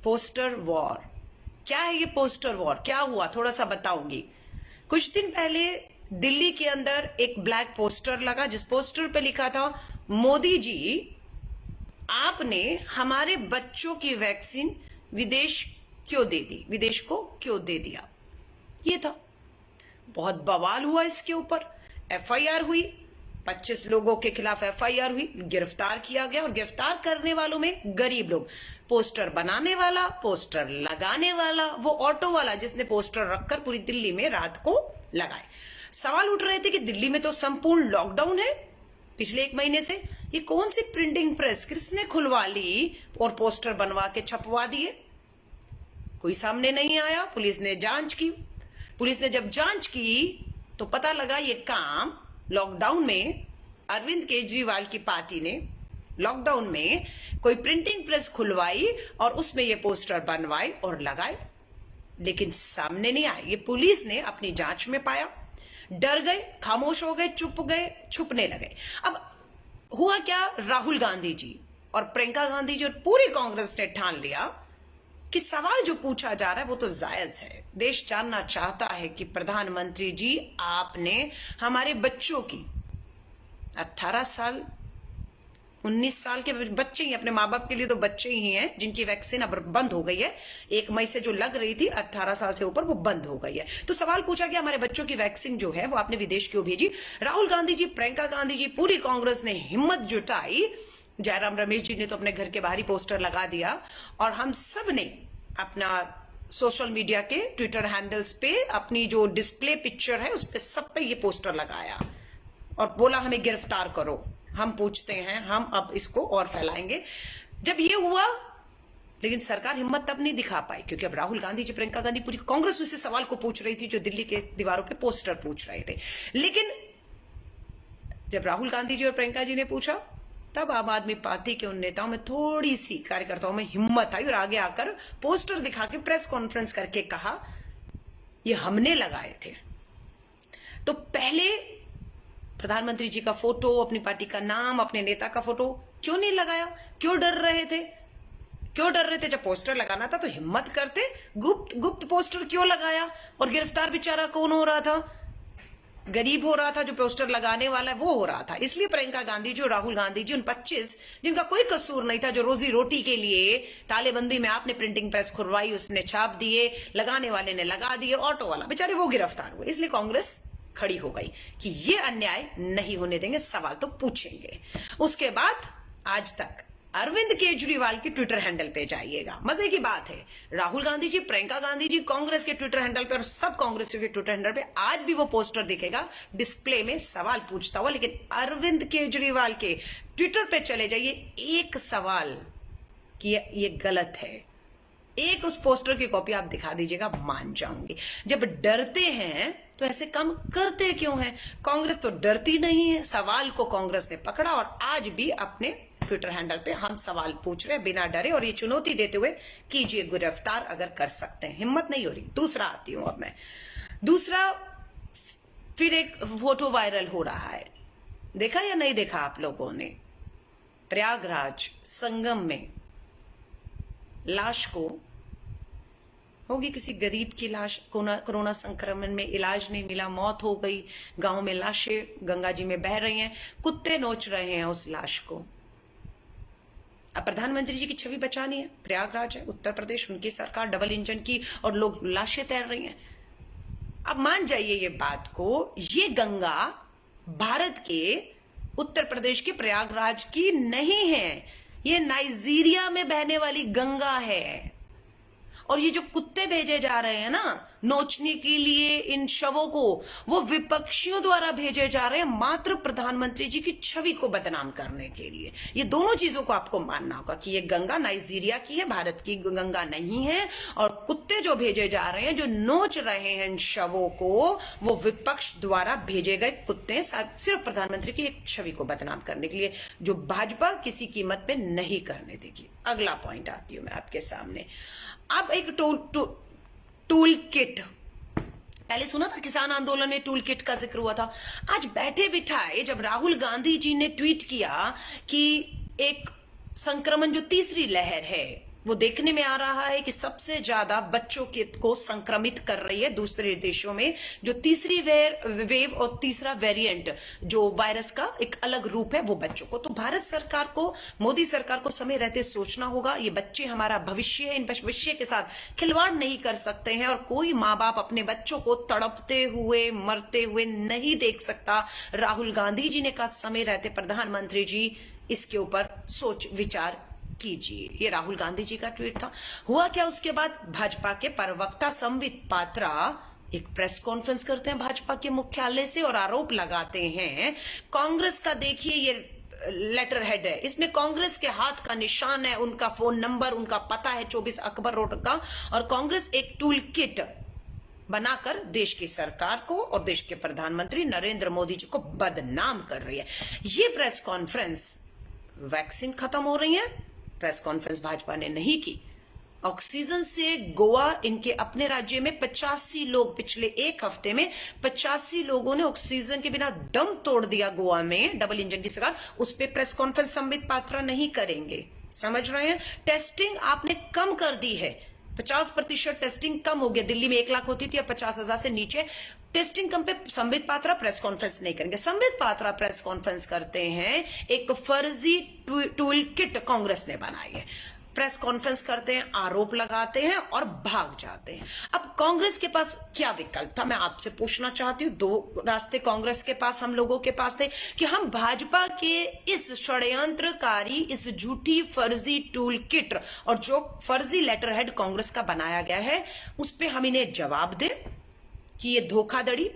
Poster war. क्या है ये पोस्टर वॉर, क्या हुआ थोड़ा सा बताऊंगी। कुछ दिन पहले दिल्ली के अंदर एक ब्लैक पोस्टर लगा, जिस पोस्टर पे लिखा था, मोदी जी आपने हमारे बच्चों की वैक्सीन विदेश क्यों दे दी, विदेश को क्यों दे दिया। ये था, बहुत बवाल हुआ इसके ऊपर। एफआईआर हुई, 25 लोगों के खिलाफ एफआईआर हुई, गिरफ्तार किया गया। और गिरफ्तार करने वालों में गरीब लोग, पोस्टर बनाने वाला, पोस्टर लगाने वाला, वो ऑटो वाला जिसने पोस्टर रखकर पूरी दिल्ली में रात को लगाए। सवाल उठ रहे थे कि दिल्ली में तो संपूर्ण लॉकडाउन है पिछले 1 महीने से, ये कौन सी प्रिंटिंग प्रेस किसने खुलवा ली और पोस्टर बनवा के छपवा दिए। कोई सामने नहीं आया। पुलिस ने जांच की। पुलिस ने जब जांच की तो पता लगा ये काम लॉकडाउन में अरविंद केजरीवाल की पार्टी ने लॉकडाउन में कोई प्रिंटिंग प्रेस खुलवाई और उसमें ये पोस्टर बनवाए और लगाए, लेकिन सामने नहीं आए। ये पुलिस ने अपनी जांच में पाया, डर गए, खामोश हो गए, चुप गए, छुपने लगे। अब हुआ क्या, राहुल गांधी जी और प्रियंका गांधी जी और पूरी कांग्रेस ने ठान लिया कि सवाल जो पूछा जा रहा है वो तो जायज है। देश जानना चाहता है कि प्रधानमंत्री जी आपने हमारे बच्चों की 18 साल 19 साल के बच्चे ही, अपने माँ बाप के लिए तो बच्चे ही हैं जिनकी वैक्सीन अब बंद हो गई है। 1 मई से जो लग रही थी 18 साल से ऊपर, वो बंद हो गई है। तो सवाल पूछा गया हमारे बच्चों की वैक्सीन जो है वो आपने विदेश क्यों भेजी। राहुल गांधी जी, प्रियंका गांधी जी, पूरी कांग्रेस ने हिम्मत जुटाई। जयराम रमेश जी ने तो अपने घर के बाहर ही पोस्टर लगा दिया और हम सब ने अपना सोशल मीडिया के ट्विटर हैंडल्स पे अपनी जो डिस्प्ले पिक्चर है उस पे सब पे ये पोस्टर लगाया और बोला हमें गिरफ्तार करो, हम पूछते हैं, हम अब इसको और फैलाएंगे। जब ये हुआ, लेकिन सरकार हिम्मत तब नहीं दिखा पाई क्योंकि अब राहुल गांधी जी, प्रियंका गांधी, पूरी कांग्रेस उसी सवाल को पूछ रही थी जो दिल्ली के दीवारों पे पोस्टर पूछ रहे थे। लेकिन जब राहुल गांधी जी और प्रियंका जी ने पूछा, तब आम आदमी पार्टी के उन नेताओं में, थोड़ी सी कार्यकर्ताओं में हिम्मत आई और आगे आकर पोस्टर दिखा के प्रेस कॉन्फ्रेंस करके कहा ये हमने लगाए थे। तो पहले प्रधानमंत्री जी का फोटो, अपनी पार्टी का नाम, अपने नेता का फोटो क्यों नहीं लगाया, क्यों डर रहे थे, क्यों डर रहे थे। जब पोस्टर लगाना था तो हिम्मत करते, गुप्त पोस्टर क्यों लगाया। और गिरफ्तार बेचारा कौन हो रहा था, गरीब हो रहा था, जो पोस्टर लगाने वाला है वो हो रहा था। इसलिए प्रियंका गांधी जी और राहुल गांधी जी, उन 25 जिनका कोई कसूर नहीं था, जो रोजी रोटी के लिए तालेबंदी में आपने प्रिंटिंग प्रेस खुलवाई, उसने छाप दिए, लगाने वाले ने लगा दिए, ऑटो वाला बेचारे वो गिरफ्तार हुए। इसलिए कांग्रेस खड़ी हो गई कि ये अन्याय नहीं होने देंगे, सवाल तो पूछेंगे। उसके बाद आज तक अरविंद केजरीवाल के ट्विटर हैंडल पे जाइएगा, मजे की बात है, राहुल गांधी जी, प्रियंका गांधी जी, कांग्रेस के ट्विटर हैंडल पे और सब कांग्रेसियों के ट्विटर हैंडल पे आज भी वो पोस्टर दिखेगा डिस्प्ले में सवाल पूछता हुआ। लेकिन अरविंद केजरीवाल के ट्विटर पे चले जाइए, एक सवाल कि ये गलत है, एक उस पोस्टर की कॉपी आप दिखा दीजिएगा, मान जाऊंगी। जब डरते हैं तो ऐसे काम करते क्यों हैं। कांग्रेस तो डरती नहीं है। सवाल को कांग्रेस ने पकड़ा और आज भी अपने ट्विटर हैंडल पे हम सवाल पूछ रहे हैं बिना डरे, और ये चुनौती देते हुए कीजिए गिरफ्तार अगर कर सकते हैं। हिम्मत नहीं हो रही। दूसरा आती हूं अब मैं। दूसरा, फिर एक फोटो वायरल हो रहा है, देखा या नहीं देखा आप लोगों ने। प्रयागराज संगम में लाश को, होगी किसी गरीब की लाश, कोरोना संक्रमण में इलाज नहीं मिला, मौत हो गई, गांव में लाशें गंगा जी में बह रही हैं, कुत्ते नोच रहे हैं उस लाश को। अब प्रधानमंत्री जी की छवि बचानी है, प्रयागराज है, उत्तर प्रदेश, उनकी सरकार डबल इंजन की और लोग लाशें तैर रही हैं। अब मान जाइए ये बात को, ये गंगा भारत के उत्तर प्रदेश के प्रयागराज की नहीं है, ये नाइजीरिया में बहने वाली गंगा है। और ये जो कुत्ते भेजे जा रहे हैं ना नोचने के लिए इन शवों को, वो विपक्षियों द्वारा भेजे जा रहे हैं मात्र प्रधानमंत्री जी की छवि को बदनाम करने के लिए। ये दोनों चीजों को आपको मानना होगा कि ये गंगा नाइजीरिया की है, भारत की गंगा नहीं है। और कुत्ते जो भेजे जा रहे हैं, जो नोच रहे हैं इन शवों को, वो विपक्ष द्वारा भेजे गए कुत्ते हैं, सिर्फ प्रधानमंत्री की एक छवि को बदनाम करने के लिए, जो भाजपा किसी कीमत पे नहीं करने देगी। अगला पॉइंट आती हूं मैं आपके सामने। अब एक टूल किट, पहले सुना था किसान आंदोलन में टूल किट का जिक्र हुआ था। आज बैठे बिठाए जब राहुल गांधी जी ने ट्वीट किया कि एक संक्रमण जो तीसरी लहर है वो देखने में आ रहा है कि सबसे ज्यादा बच्चों को संक्रमित कर रही है दूसरे देशों में, जो तीसरी वेव और तीसरा वेरिएंट जो वायरस का एक अलग रूप है वो बच्चों को। तो भारत सरकार को, मोदी सरकार को समय रहते सोचना होगा, ये बच्चे हमारा भविष्य है, इन भविष्य के साथ खिलवाड़ नहीं कर सकते हैं और कोई माँ बाप अपने बच्चों को तड़पते हुए मरते हुए नहीं देख सकता। राहुल गांधी जी ने कहा समय रहते प्रधानमंत्री जी इसके ऊपर सोच विचार कीजिए। ये राहुल गांधी जी का ट्वीट था। हुआ क्या उसके बाद, भाजपा के प्रवक्ता संबित पात्रा एक प्रेस कॉन्फ्रेंस करते हैं भाजपा के मुख्यालय से और आरोप लगाते हैं कांग्रेस का, देखिए ये लेटर हेड है, इसमें कांग्रेस के हाथ का निशान है, उनका फोन नंबर, उनका पता है 24 अकबर रोड का, और कांग्रेस एक टूल किट बनाकर देश की सरकार को और देश के प्रधानमंत्री नरेंद्र मोदी जी को बदनाम कर रही है। ये प्रेस कॉन्फ्रेंस, वैक्सीन खत्म हो रही है, प्रेस कॉन्फ्रेंस भाजपा ने नहीं की। ऑक्सीजन से गोवा, इनके अपने राज्य में 85 लोग, पिछले एक हफ्ते में 85 लोगों ने ऑक्सीजन के बिना दम तोड़ दिया गोवा में, डबल इंजन की सरकार। उस पर प्रेस कॉन्फ्रेंस संबित पात्रा नहीं करेंगे, समझ रहे हैं। टेस्टिंग आपने कम कर दी है, 50% टेस्टिंग कम हो गया। दिल्ली में 1 लाख होती थी, अब 50,000 से नीचे टेस्टिंग कम पे संबित पात्रा प्रेस कॉन्फ्रेंस नहीं करेंगे। संबित पात्रा प्रेस कॉन्फ्रेंस करते हैं, एक फर्जी टूल किट कांग्रेस ने बनाई है, प्रेस कॉन्फ्रेंस करते हैं, आरोप लगाते हैं और भाग जाते हैं। अब कांग्रेस के पास क्या विकल्प था, मैं आपसे पूछना चाहती हूँ। 2 रास्ते कांग्रेस के पास, हम लोगों के पास थे कि हम भाजपा के इस षड्यंत्रकारी, इस झूठी फर्जी टूल किट और जो फर्जी लेटर हेड कांग्रेस का बनाया गया है उस पर हम इन्हें जवाब दें कि ये धोखाधड़ी,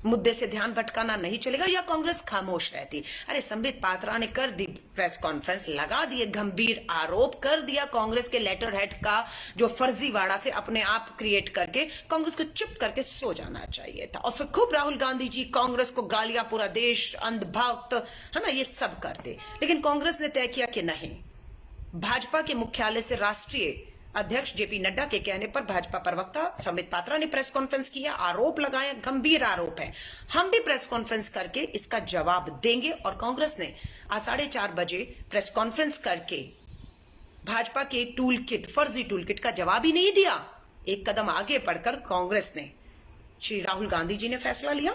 मुद्दे से ध्यान भटकाना नहीं चलेगा, या कांग्रेस खामोश रहती। अरे संबित पात्रा ने कर दी प्रेस कॉन्फ्रेंस, लगा दिए गंभीर आरोप, कर दिया कांग्रेस के लेटर हेड का जो फर्जीवाड़ा से अपने आप क्रिएट करके, कांग्रेस को चुप करके सो जाना चाहिए था। और फिर खूब राहुल गांधी जी कांग्रेस को गालियां, पूरा देश अंधभक्त है ना, ये सब करते। लेकिन कांग्रेस ने तय किया कि नहीं, भाजपा के मुख्यालय से राष्ट्रीय अध्यक्ष जेपी नड्डा के कहने पर भाजपा प्रवक्ता संबित पात्रा ने प्रेस कॉन्फ्रेंस किया, आरोप लगाए, गंभीर आरोप है। हम भी प्रेस कॉन्फ्रेंस करके इसका जवाब देंगे। और कांग्रेस ने आज 4:30 बजे प्रेस कॉन्फ्रेंस करके भाजपा के टूल किट, फर्जी टूल किट का जवाब ही नहीं दिया। एक कदम आगे बढ़कर कांग्रेस ने, श्री राहुल गांधी जी ने फैसला लिया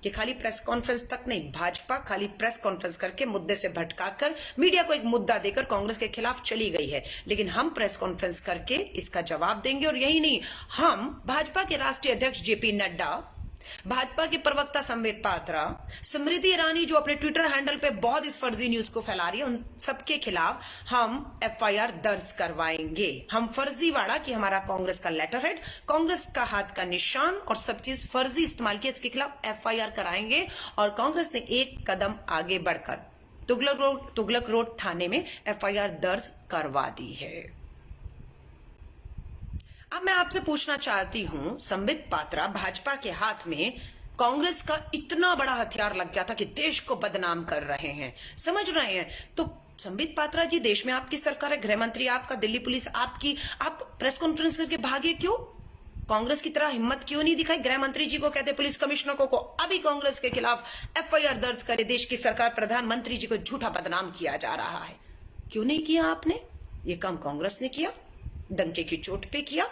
कि खाली प्रेस कॉन्फ्रेंस तक नहीं, भाजपा खाली प्रेस कॉन्फ्रेंस करके मुद्दे से भटकाकर मीडिया को एक मुद्दा देकर कांग्रेस के खिलाफ चली गई है। लेकिन हम प्रेस कॉन्फ्रेंस करके इसका जवाब देंगे। और यही नहीं, हम भाजपा के राष्ट्रीय अध्यक्ष जेपी नड्डा, भाजपा के प्रवक्ता संबित पात्रा, स्मृति ईरानी जो अपने ट्विटर हैंडल पे बहुत इस फर्जी न्यूज को फैला रही है, उन सबके खिलाफ हम एफआईआर दर्ज करवाएंगे। हम फर्जीवाड़ा कि हमारा कांग्रेस का लेटर हेड, कांग्रेस का हाथ का निशान और सब चीज फर्जी इस्तेमाल की, इसके खिलाफ एफआईआर कराएंगे। और कांग्रेस ने एक कदम आगे बढ़कर तुगलक रोड थाने में एफआईआर दर्ज करवा दी है। अब मैं आपसे पूछना चाहती हूं, संबित पात्रा, भाजपा के हाथ में कांग्रेस का इतना बड़ा हथियार लग गया था कि देश को बदनाम कर रहे हैं, समझ रहे हैं। तो संबित पात्रा जी, देश में आपकी सरकार है, गृह मंत्री आपका, दिल्ली पुलिस आपकी, आप प्रेस कॉन्फ्रेंस करके भागे क्यों? कांग्रेस की तरह हिम्मत क्यों नहीं दिखाई? गृह मंत्री जी को कहते, पुलिस कमिश्नर को अभी कांग्रेस के खिलाफ एफआईआर दर्ज करे, देश की सरकार, प्रधानमंत्री जी को झूठा बदनाम किया जा रहा है। क्यों नहीं किया आपने? ये काम कांग्रेस ने किया, डंके की चोट पे किया,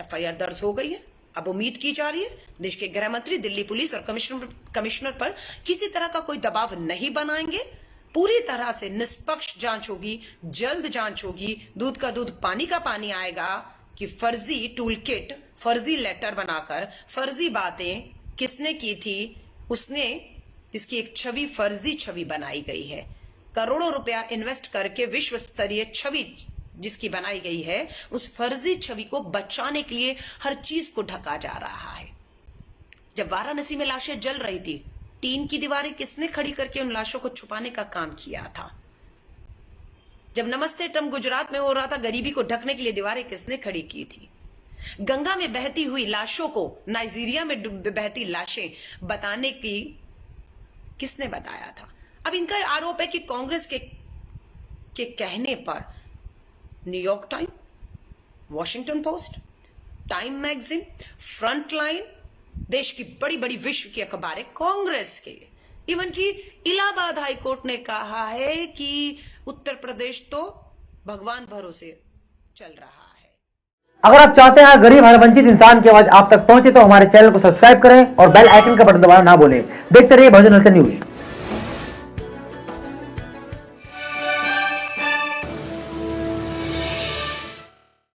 एफआईआर दर्ज हो गई है। अब उम्मीद की जा रही है देश के गृह मंत्री, दिल्ली पुलिस और कमिश्नर पर किसी तरह का कोई दबाव नहीं बनाएंगे। पूरी तरह से निष्पक्ष जांच होगी, जल्द जांच होगी, दूध का दूध पानी का पानी आएगा कि फर्जी टूल किट, फर्जी लेटर बनाकर फर्जी बातें किसने की थी, उसने, इसकी एक छवि, फर्जी छवि बनाई गई है। करोड़ों रुपया इन्वेस्ट करके विश्व स्तरीय छवि जिसकी बनाई गई है, उस फर्जी छवि को बचाने के लिए हर चीज को ढका जा रहा है। जब वाराणसी में लाशें जल रही थी, टीन की दीवारें किसने खड़ी करके उन लाशों को छुपाने का काम किया था? जब नमस्ते ट्रम्प गुजरात में हो रहा था, गरीबी को ढकने के लिए दीवारें किसने खड़ी की थी? गंगा में बहती हुई लाशों को, नाइजीरिया में बहती लाशें बताने की किसने बताया था? अब इनका आरोप है कि कांग्रेस के कहने पर New York time, Washington post, time magazine, frontline, देश की बड़ी बड़ी विश्व की अखबारें कांग्रेस के, इवन की इलाहाबाद हाईकोर्ट ने कहा है कि उत्तर प्रदेश तो भगवान भरोसे चल रहा है। अगर आप चाहते हैं गरीब हर वंचित इंसान की आवाज आप तक पहुंचे तो हमारे चैनल को सब्सक्राइब करें और बेल आइकन का बटन दबाना ना भूलें। देखते रहिए बहुजन हलचल न्यूज।